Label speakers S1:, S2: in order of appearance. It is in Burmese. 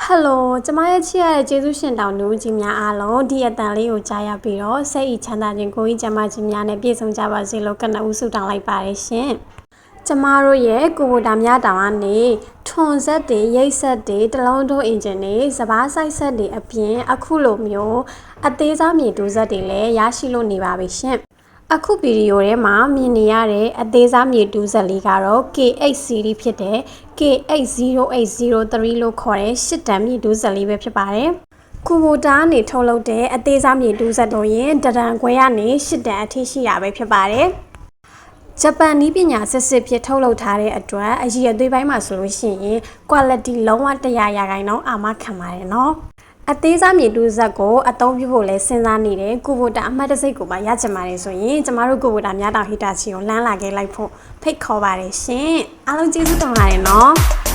S1: Hello ကျမရဲ့ချစ်ရတဲ့ကျေးဇူးရှင်တောင်တို့ကြီးများအားလုံးဒီအတန်လေးကိုကြားရပြီးတော့စိတ်ဤချမ်းသာခြင်းကိုယ်ဤကျမကြီးများနဲ့ပြည့်စုံကြပါစေလို့ကနဦးဆုတောင်းလိုက်ပါတယ်ရှင်။ကျမတို့ရဲ့ကိုဗိုတာများတောင်ကနေထွန်ဆက်တွေရိတ်ဆက်တွေတလုံးထိုးအင်ဂျင်တွေစပားဆိုင်ဆက်တွေအပြင်အခုလိုမျိုးအသေးစားမြေတူဆက်တွေလည်းရရှိလို့နေပါပြီရှင်။အခုဗီဒီယိုထဲမှာမြင်နေရတဲ့အသေးစားမြေတူးဆက်လေးကတော့ K8 series ဖြစ်တဲ့ K80803 လို့ခေါ်တဲ့ရှစ်တန်မြေတူးဆက်လေးပဲဖြစ်ပါတယ်။ကူဘိုတာကနေထုတ်လုပ်တဲ့အသေးစားမြေတူးဆက်တို့ရင်တရံခွဲကနေရှစ်တန်အထိရှိရပဲဖြစ်ပါတယ်။ဂျပန်နည်းပညာစစ်ဖြစ်ထုတ်လုပ်ထားတဲ့အတွက်အရည်အသွေးပိုင်းမှာဆိုလို့ရှိရင် quality လုံးဝ100%အာမခံပါတယ်နော်။အသေးစားမြေတူးဆက်ကိုအသုံးပြုဖို့လဲစဉ်းစားနေတဲ့ကူဘိုတာအမှတ်တစိတ်ကိုပါရချင်ပါတယ်ဆိုရင်ကျမတို့ကူဘိုတာများတောင်ဟီတာချီကိုလမ်းလာခဲ့လိုက်ဖို့ဖိတ်ခေါ်ပါတယ်ရှင်အားလုံးကျေးဇူးတင်ပါတယ်နော်